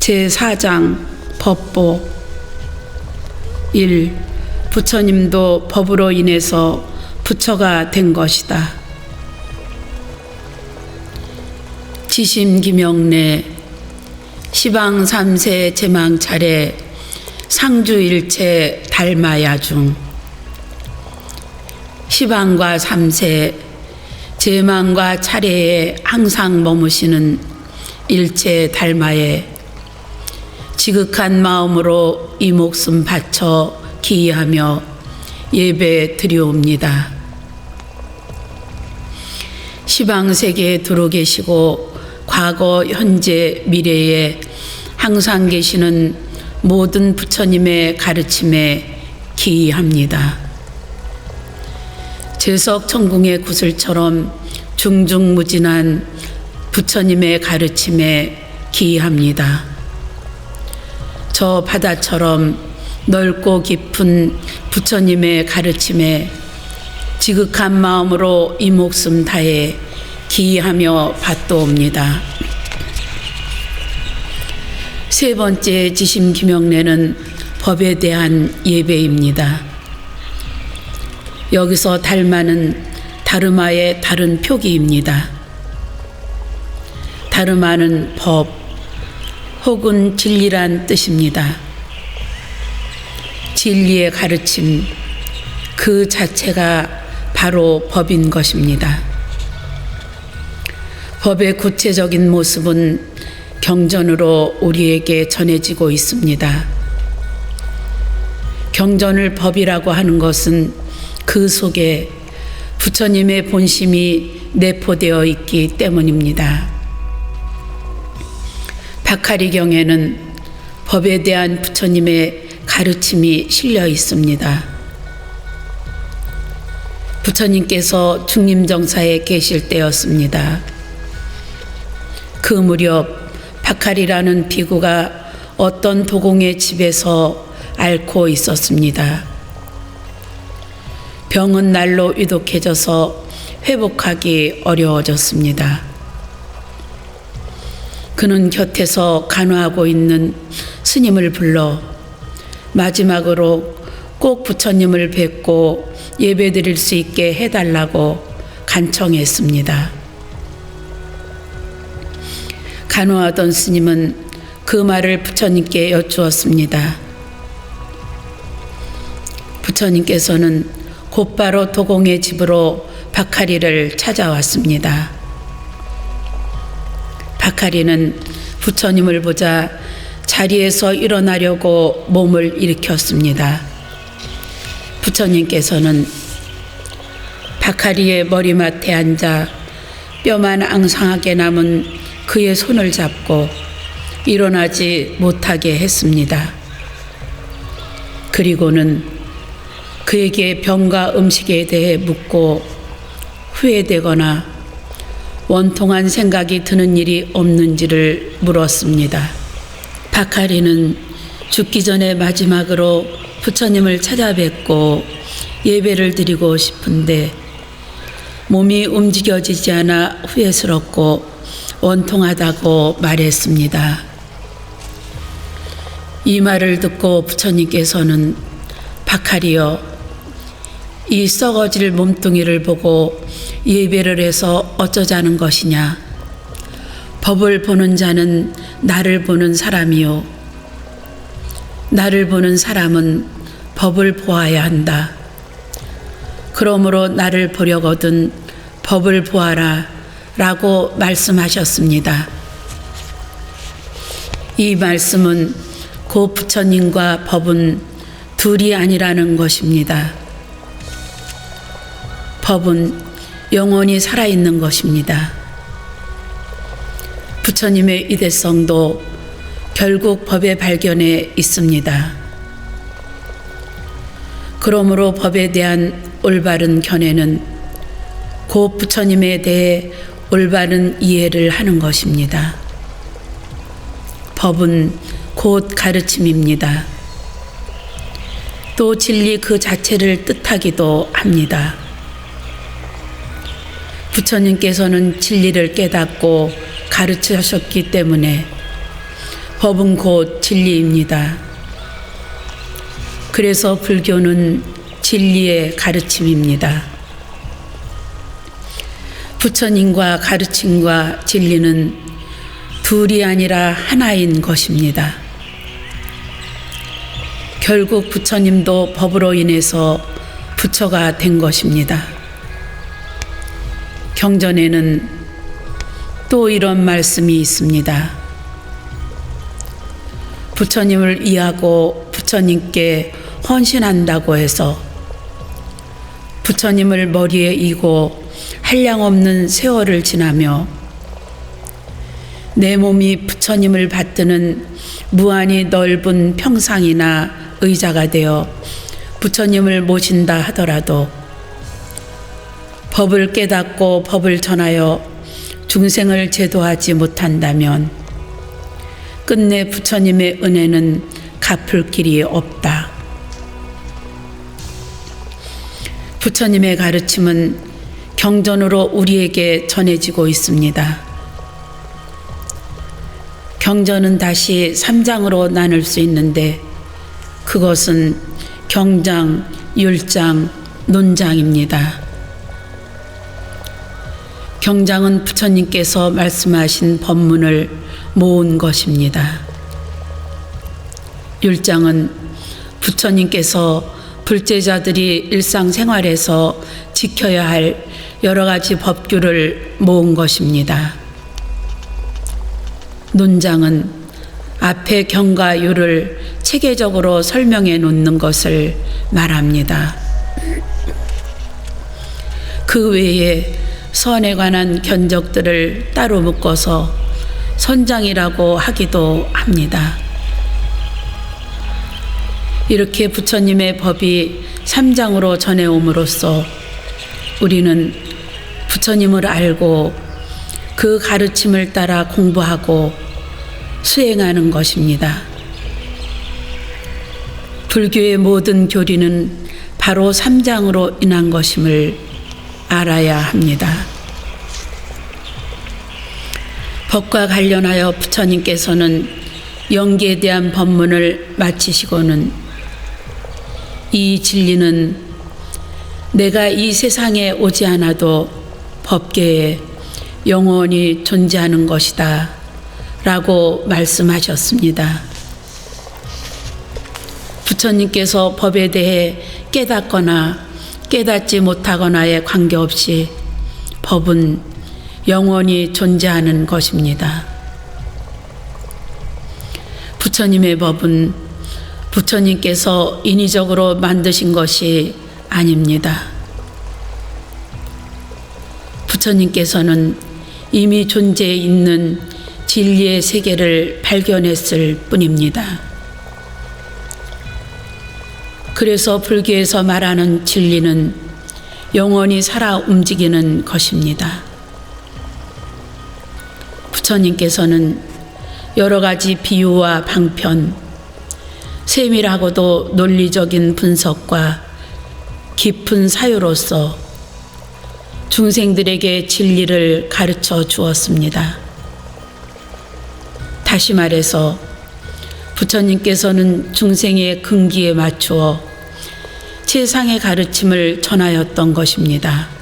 제4장 법보 1. 부처님도 법으로 인해서 부처가 된 것이다. 지심기명래 시방 3세 제망차례 상주일체 달마야중 시방과 3세 제망과 차례에 항상 머무시는 일체 달마에 지극한 마음으로 이 목숨 바쳐 기이하며 예배 드리옵니다. 시방세계에 두루 계시고 과거, 현재, 미래에 항상 계시는 모든 부처님의 가르침에 기이합니다. 제석천궁의 구슬처럼 중중무진한 부처님의 가르침에 기이합니다. 저 바다처럼 넓고 깊은 부처님의 가르침에 지극한 마음으로 이 목숨 다해 기이하며 받도옵니다. 세 번째 지심기명례는 법에 대한 예배입니다. 여기서 달마는 다르마의 다른 표기입니다. 다르마는 법 혹은 진리란 뜻입니다. 진리의 가르침 그 자체가 바로 법인 것입니다. 법의 구체적인 모습은 경전으로 우리에게 전해지고 있습니다. 경전을 법이라고 하는 것은 그 속에 부처님의 본심이 내포되어 있기 때문입니다. 박하리경에는 법에 대한 부처님의 가르침이 실려 있습니다. 부처님께서 중림정사에 계실 때였습니다. 그 무렵 박하리라는 비구가 어떤 도공의 집에서 앓고 있었습니다. 병은 날로 위독해져서 회복하기 어려워졌습니다. 그는 곁에서 간화하고 있는 스님을 불러 마지막으로 꼭 부처님을 뵙고 예배드릴 수 있게 해달라고 간청했습니다. 간호하던 스님은 그 말을 부처님께 여쭈었습니다. 부처님께서는 곧바로 도공의 집으로 박하리를 찾아왔습니다. 박하리는 부처님을 보자 자리에서 일어나려고 몸을 일으켰습니다. 부처님께서는 박하리의 머리맡에 앉아 뼈만 앙상하게 남은 그의 손을 잡고 일어나지 못하게 했습니다. 그리고는 그에게 병과 음식에 대해 묻고 후회되거나 원통한 생각이 드는 일이 없는지를 물었습니다. 박하리는 죽기 전에 마지막으로 부처님을 찾아뵙고 예배를 드리고 싶은데 몸이 움직여지지 않아 후회스럽고 원통하다고 말했습니다. 이 말을 듣고 부처님께서는 박하리여, 이 썩어질 몸뚱이를 보고 예배를 해서 어쩌자는 것이냐. 법을 보는 자는 나를 보는 사람이요, 나를 보는 사람은 법을 보아야 한다. 그러므로 나를 보려거든 법을 보아라 라고 말씀하셨습니다. 이 말씀은 고 부처님과 법은 둘이 아니라는 것입니다. 법은 영원히 살아있는 것입니다. 부처님의 이대성도 결국 법의 발견에 있습니다. 그러므로 법에 대한 올바른 견해는 고 부처님에 대해 올바른 이해를 하는 것입니다. 법은 곧 가르침입니다. 또 진리 그 자체를 뜻하기도 합니다. 부처님께서는 진리를 깨닫고 가르치셨기 때문에 법은 곧 진리입니다. 그래서 불교는 진리의 가르침입니다. 부처님과 가르침과 진리는 둘이 아니라 하나인 것입니다. 결국 부처님도 법으로 인해서 부처가 된 것입니다. 경전에는 또 이런 말씀이 있습니다. 부처님을 위하고 부처님께 헌신한다고 해서 부처님을 머리에 이고 한량없는 세월을 지나며 내 몸이 부처님을 받드는 무한히 넓은 평상이나 의자가 되어 부처님을 모신다 하더라도 법을 깨닫고 법을 전하여 중생을 제도하지 못한다면 끝내 부처님의 은혜는 갚을 길이 없다. 부처님의 가르침은 경전으로 우리에게 전해지고 있습니다. 경전은 다시 3장으로 나눌 수 있는데 그것은 경장, 율장, 논장입니다. 경장은 부처님께서 말씀하신 법문을 모은 것입니다. 율장은 부처님께서 불제자들이 일상생활에서 지켜야 할 여러 가지 법규를 모은 것입니다. 논장은 앞에 경과 율을 체계적으로 설명해 놓는 것을 말합니다. 그 외에 선에 관한 견적들을 따로 묶어서 선장이라고 하기도 합니다. 이렇게 부처님의 법이 3장으로 전해옴으로써 우리는 부처님을 알고 그 가르침을 따라 공부하고 수행하는 것입니다. 불교의 모든 교리는 바로 3장으로 인한 것임을 알아야 합니다. 법과 관련하여 부처님께서는 영기에 대한 법문을 마치시고는 이 진리는 내가 이 세상에 오지 않아도 법계에 영원히 존재하는 것이다 라고 말씀하셨습니다. 부처님께서 법에 대해 깨닫거나 깨닫지 못하거나에 관계없이 법은 영원히 존재하는 것입니다. 부처님의 법은 부처님께서 인위적으로 만드신 것이 아닙니다. 부처님께서는 이미 존재해 있는 진리의 세계를 발견했을 뿐입니다. 그래서 불교에서 말하는 진리는 영원히 살아 움직이는 것입니다. 부처님께서는 여러 가지 비유와 방편, 세밀하고도 논리적인 분석과 깊은 사유로서 중생들에게 진리를 가르쳐 주었습니다. 다시 말해서 부처님께서는 중생의 근기에 맞추어 세상의 가르침을 전하였던 것입니다.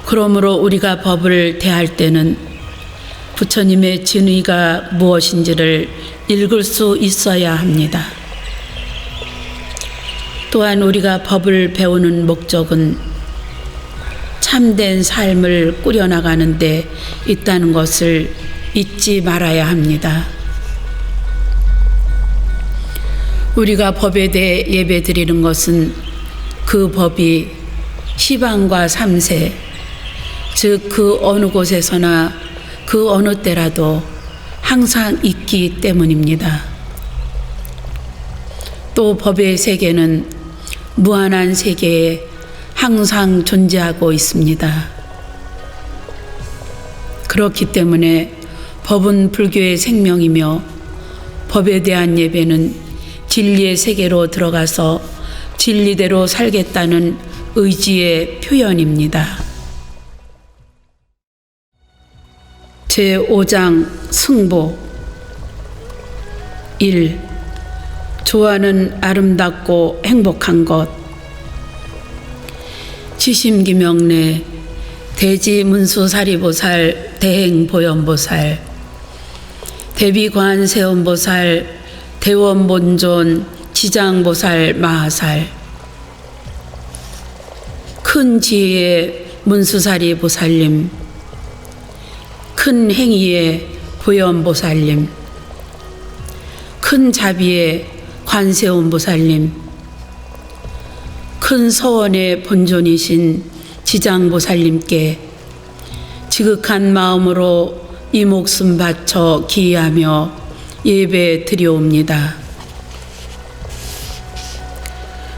그러므로 우리가 법을 대할 때는 부처님의 진의가 무엇인지를 읽을 수 있어야 합니다. 또한 우리가 법을 배우는 목적은 참된 삶을 꾸려나가는 데 있다는 것을 잊지 말아야 합니다. 우리가 법에 대해 예배드리는 것은 그 법이 시방과 삼세, 즉 그 어느 곳에서나 그 어느 때라도 항상 있기 때문입니다. 또 법의 세계는 무한한 세계에 항상 존재하고 있습니다. 그렇기 때문에 법은 불교의 생명이며 법에 대한 예배는 진리의 세계로 들어가서 진리대로 살겠다는 의지의 표현입니다. 제5장 승보 1. 조화는 아름답고 행복한 것. 지심기명래 대지문수사리보살 대행보현보살 대비관세음보살 대원본존 지장보살 마하살 큰 지혜의 문수사리보살님, 큰 행위의 보현보살님, 큰 자비의 관세음보살님, 큰 서원의 본존이신 지장보살님께 지극한 마음으로 이 목숨 바쳐 기의하며 예배 드려옵니다.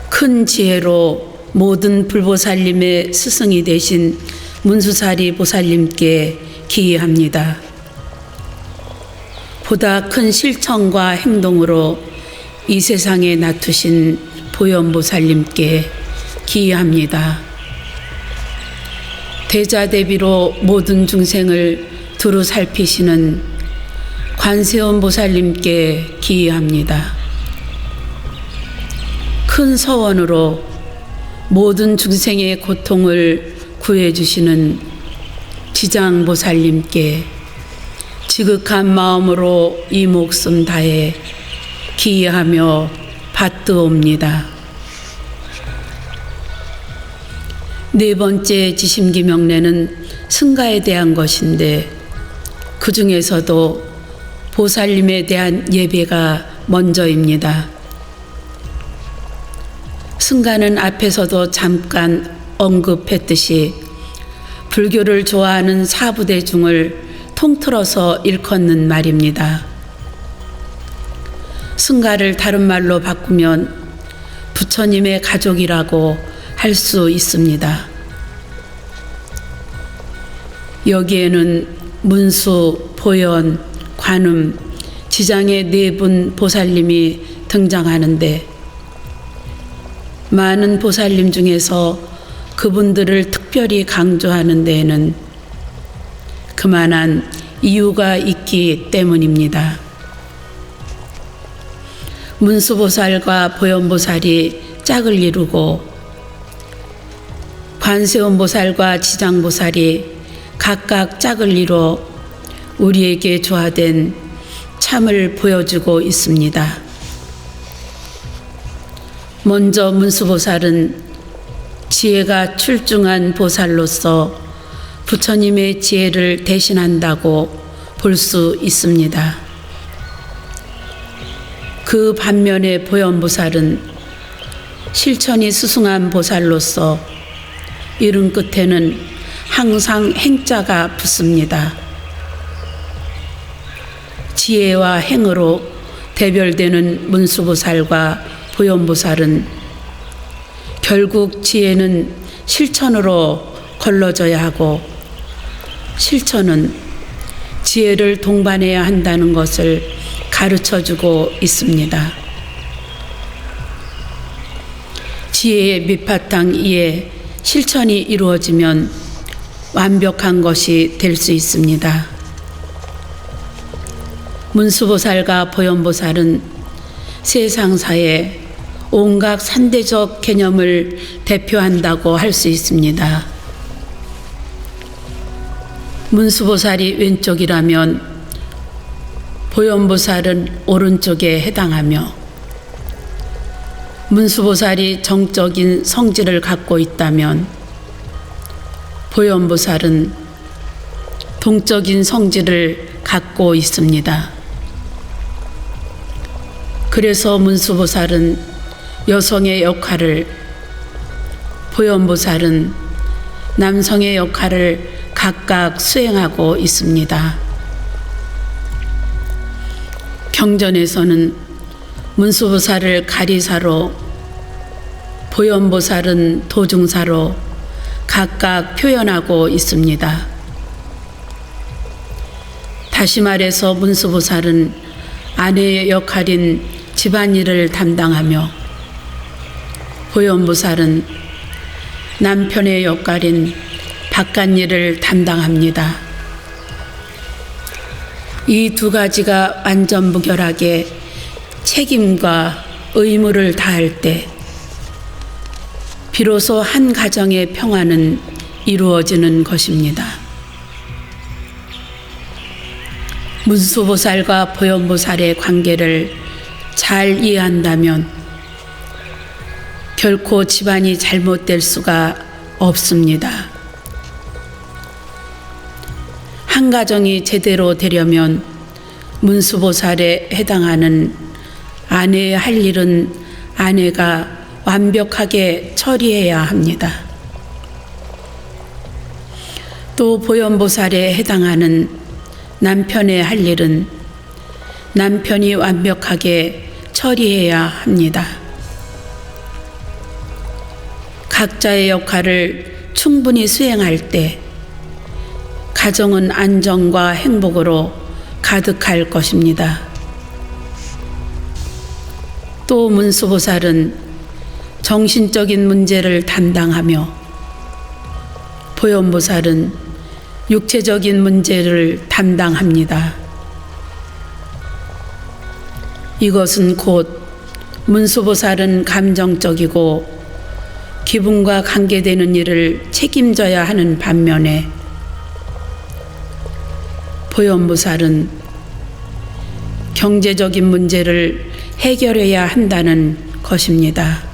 큰 지혜로 모든 불보살님의 스승이 되신 문수사리 보살님께 기의합니다. 보다 큰 실천과 행동으로 이 세상에 나투신 보현보살님께 기의합니다. 대자대비로 모든 중생을 두루 살피시는 관세음보살님께 기의합니다. 큰 서원으로 모든 중생의 고통을 구해주시는 지장보살님께 지극한 마음으로 이 목숨 다해 기의하며 받드옵니다. 네 번째 지심기명래는 승가에 대한 것인데 그 중에서도 보살님에 대한 예배가 먼저입니다. 승가는 앞에서도 잠깐 언급했듯이 불교를 좋아하는 사부대중을 통틀어서 일컫는 말입니다. 승가를 다른 말로 바꾸면 부처님의 가족이라고 할 수 있습니다. 여기에는 문수, 보현, 관음, 지장의 네 분 보살님이 등장하는데 많은 보살님 중에서 그분들을 특별히 강조하는 데에는 그만한 이유가 있기 때문입니다. 문수보살과 보현보살이 짝을 이루고 관세음보살과 지장보살이 각각 짝을 이루어 우리에게 조화된 참을 보여주고 있습니다. 먼저 문수보살은 지혜가 출중한 보살로서 부처님의 지혜를 대신한다고 볼 수 있습니다. 그 반면에 보현보살은 실천이 수승한 보살로서 이름 끝에는 항상 행자가 붙습니다. 지혜와 행으로 대별되는 문수보살과 보현보살은 결국 지혜는 실천으로 걸러져야 하고 실천은 지혜를 동반해야 한다는 것을 가르쳐주고 있습니다. 지혜의 밑바탕 위에 실천이 이루어지면 완벽한 것이 될 수 있습니다. 문수보살과 보현보살은 세상사에 온갖 산대적 개념을 대표한다고 할 수 있습니다. 문수보살이 왼쪽이라면 보현보살은 오른쪽에 해당하며 문수보살이 정적인 성질을 갖고 있다면 보현보살은 동적인 성질을 갖고 있습니다. 그래서 문수보살은 여성의 역할을, 보현보살은 남성의 역할을 각각 수행하고 있습니다. 경전에서는 문수보살을 가리사로, 보현보살은 도중사로 각각 표현하고 있습니다. 다시 말해서 문수보살은 아내의 역할인 집안일을 담당하며 보현보살은 남편의 역할인 바깥일을 담당합니다. 이 두 가지가 완전 무결하게 책임과 의무를 다할 때 비로소 한 가정의 평화는 이루어지는 것입니다. 문수보살과 보현보살의 관계를 잘 이해한다면 결코 집안이 잘못될 수가 없습니다. 한 가정이 제대로 되려면 문수보살에 해당하는 아내의 할 일은 아내가 완벽하게 처리해야 합니다. 또 보현보살에 해당하는 남편의 할 일은 남편이 완벽하게 처리해야 합니다. 각자의 역할을 충분히 수행할 때 가정은 안정과 행복으로 가득할 것입니다. 또 문수보살은 정신적인 문제를 담당하며 보현보살은 육체적인 문제를 담당합니다. 이것은 곧 문수보살은 감정적이고 기분과 관계되는 일을 책임져야 하는 반면에 보현보살은 경제적인 문제를 해결해야 한다는 것입니다.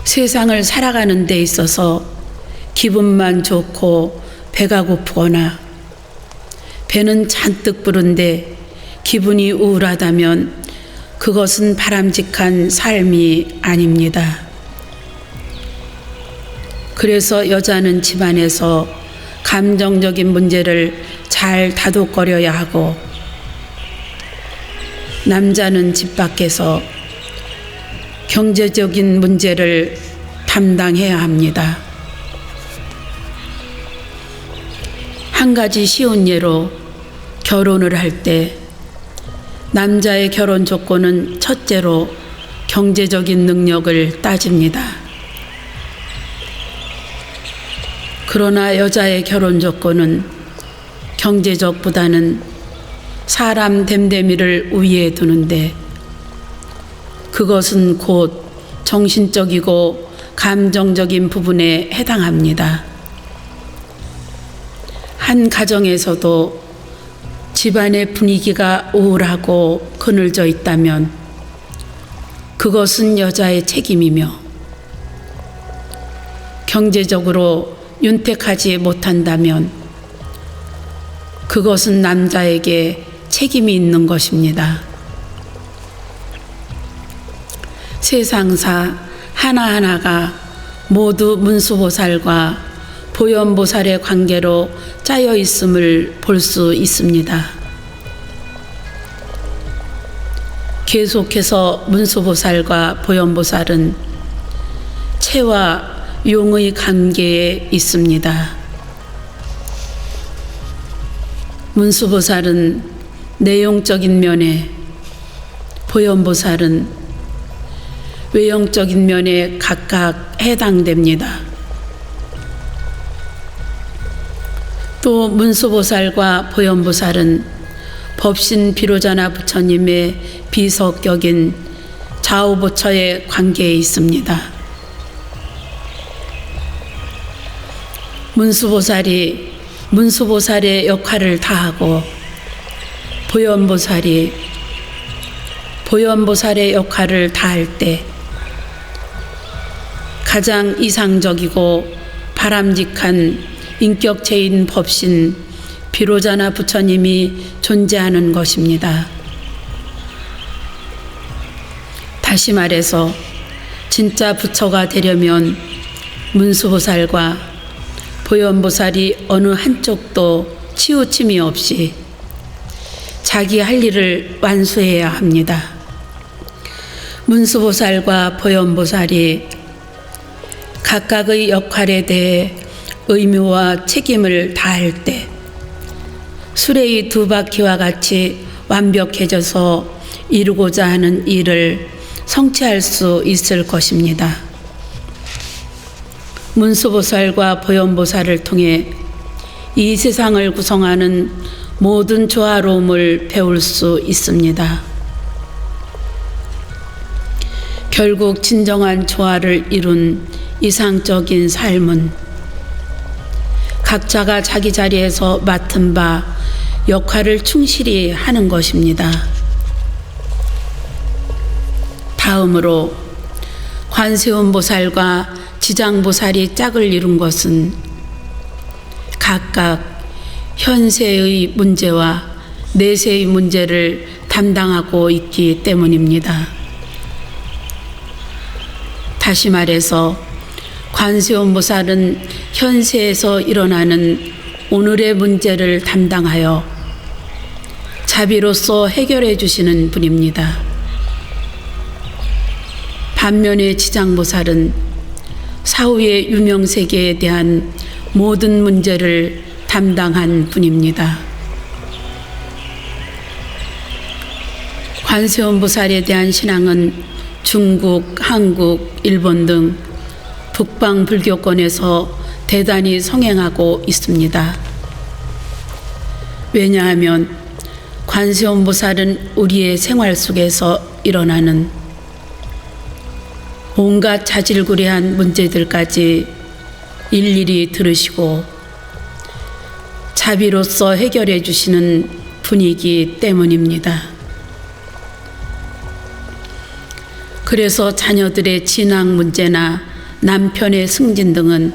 세상을 살아가는 데 있어서 기분만 좋고 배가 고프거나 배는 잔뜩 부른데 기분이 우울하다면 그것은 바람직한 삶이 아닙니다. 그래서 여자는 집안에서 감정적인 문제를 잘 다독거려야 하고 남자는 집 밖에서 경제적인 문제를 담당해야 합니다. 한 가지 쉬운 예로 결혼을 할 때 남자의 결혼 조건은 첫째로 경제적인 능력을 따집니다. 그러나 여자의 결혼 조건은 경제적보다는 사람 됨됨이를 우위에 두는데 그것은 곧 정신적이고 감정적인 부분에 해당합니다. 한 가정에서도 집안의 분위기가 우울하고 그늘져 있다면 그것은 여자의 책임이며 경제적으로 윤택하지 못한다면 그것은 남자에게 책임이 있는 것입니다. 세상사 하나하나가 모두 문수보살과 보현보살의 관계로 짜여 있음을 볼 수 있습니다. 계속해서 문수보살과 보현보살은 채와 용의 관계에 있습니다. 문수보살은 내용적인 면에, 보현보살은 외형적인 면에 각각 해당됩니다. 또 문수보살과 보현보살은 법신 비로자나 부처님의 비석격인 좌우보처의 관계에 있습니다. 문수보살이 문수보살의 역할을 다하고 보현보살이 보현보살의 역할을 다할 때 가장 이상적이고 바람직한 인격체인 법신 비로자나 부처님이 존재하는 것입니다. 다시 말해서 진짜 부처가 되려면 문수보살과 보현보살이 어느 한쪽도 치우침이 없이 자기 할 일을 완수해야 합니다. 문수보살과 보현보살이 각각의 역할에 대해 의무와 책임을 다할 때 수레의 두 바퀴와 같이 완벽해져서 이루고자 하는 일을 성취할 수 있을 것입니다. 문수보살과 보현보살을 통해 이 세상을 구성하는 모든 조화로움을 배울 수 있습니다. 결국 진정한 조화를 이룬 이상적인 삶은 각자가 자기 자리에서 맡은 바 역할을 충실히 하는 것입니다. 다음으로 관세음보살과 지장보살이 짝을 이룬 것은 각각 현세의 문제와 내세의 문제를 담당하고 있기 때문입니다. 다시 말해서 관세음보살은 현세에서 일어나는 오늘의 문제를 담당하여 자비로서 해결해 주시는 분입니다. 반면에 지장보살은 사후의 유명세계에 대한 모든 문제를 담당한 분입니다. 관세음보살에 대한 신앙은 중국, 한국, 일본 등 북방 불교권에서 대단히 성행하고 있습니다. 왜냐하면 관세음보살은 우리의 생활 속에서 일어나는 온갖 자질구레한 문제들까지 일일이 들으시고 자비로서 해결해 주시는 분이기 때문입니다. 그래서 자녀들의 진학 문제나 남편의 승진 등은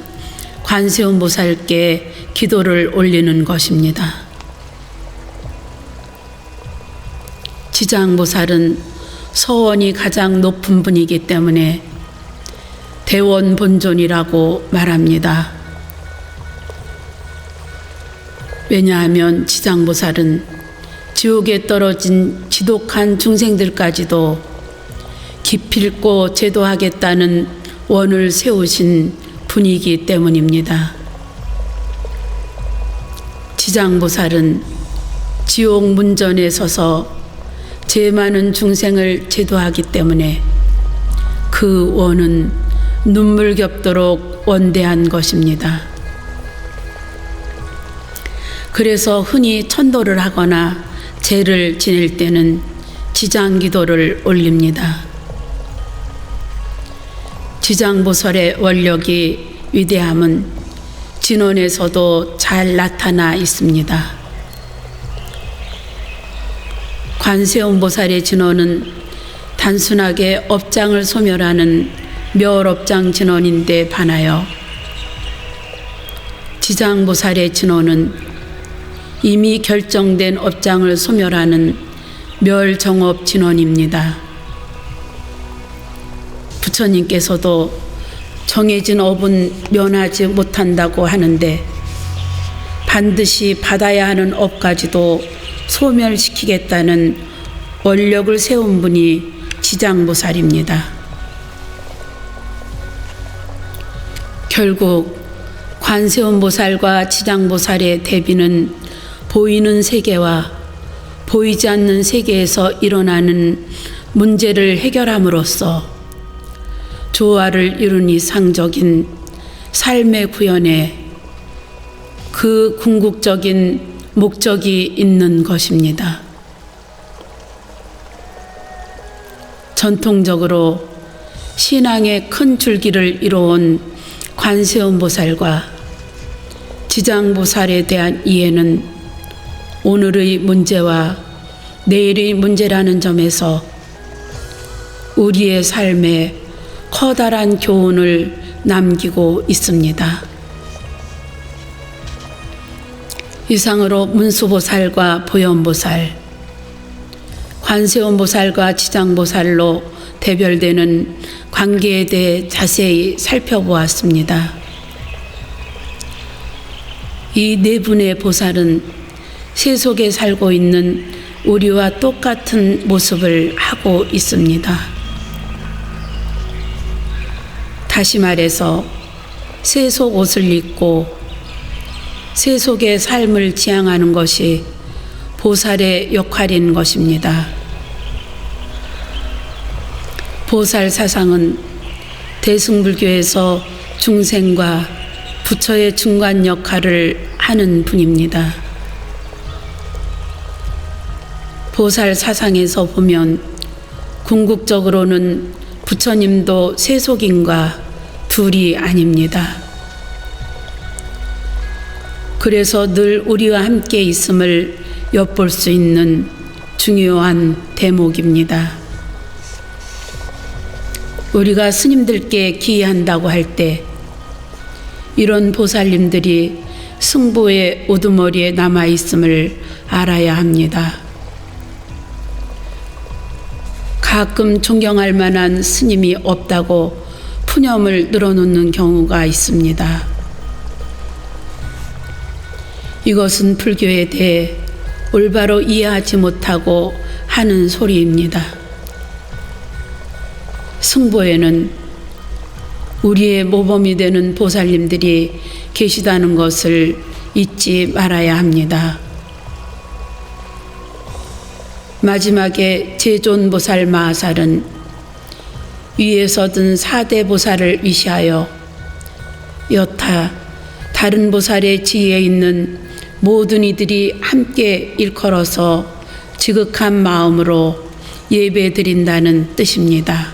관세음보살께 기도를 올리는 것입니다. 지장보살은 서원이 가장 높은 분이기 때문에 대원본존이라고 말합니다. 왜냐하면 지장보살은 지옥에 떨어진 지독한 중생들까지도 기필코 제도하겠다는 원을 세우신 분이기 때문입니다. 지장보살은 지옥 문전에 서서 죄 많은 중생을 제도하기 때문에 그 원은 눈물 겹도록 원대한 것입니다. 그래서 흔히 천도를 하거나 제를 지낼 때는 지장기도를 올립니다. 지장보살의 원력이 위대함은 진원에서도 잘 나타나 있습니다. 관세음보살의 진원은 단순하게 업장을 소멸하는 멸업장 진원인데 반하여 지장보살의 진원은 이미 결정된 업장을 소멸하는 멸정업 진원입니다. 부처님께서도 정해진 업은 면하지 못한다고 하는데 반드시 받아야 하는 업까지도 소멸시키겠다는 원력을 세운 분이 지장보살입니다. 결국 관세음보살과 지장보살의 대비는 보이는 세계와 보이지 않는 세계에서 일어나는 문제를 해결함으로써 조화를 이룬 이상적인 삶의 구현에 그 궁극적인 목적이 있는 것입니다. 전통적으로 신앙의 큰 줄기를 이뤄온 관세음보살과 지장보살에 대한 이해는 오늘의 문제와 내일의 문제라는 점에서 우리의 삶에 커다란 교훈을 남기고 있습니다. 이상으로 문수보살과 보현보살, 관세음보살과 지장보살로 대별되는 관계에 대해 자세히 살펴보았습니다. 이 네 분의 보살은 세속에 살고 있는 우리와 똑같은 모습을 하고 있습니다. 다시 말해서 세속 옷을 입고 세속의 삶을 지향하는 것이 보살의 역할인 것입니다. 보살 사상은 대승불교에서 중생과 부처의 중간 역할을 하는 분입니다. 보살 사상에서 보면 궁극적으로는 부처님도 세속인과 둘이 아닙니다. 그래서 늘 우리와 함께 있음을 엿볼 수 있는 중요한 대목입니다. 우리가 스님들께 기한다고 할 때 이런 보살님들이 승보의 우두머리에 남아 있음을 알아야 합니다. 가끔 존경할 만한 스님이 없다고 푸념을 늘어놓는 경우가 있습니다. 이것은 불교에 대해 올바로 이해하지 못하고 하는 소리입니다. 승보에는 우리의 모범이 되는 보살님들이 계시다는 것을 잊지 말아야 합니다. 마지막에 제존보살 마하살은 위에서 든 4대 보살을 위시하여 여타 다른 보살의 지위에 있는 모든 이들이 함께 일컬어서 지극한 마음으로 예배드린다는 뜻입니다.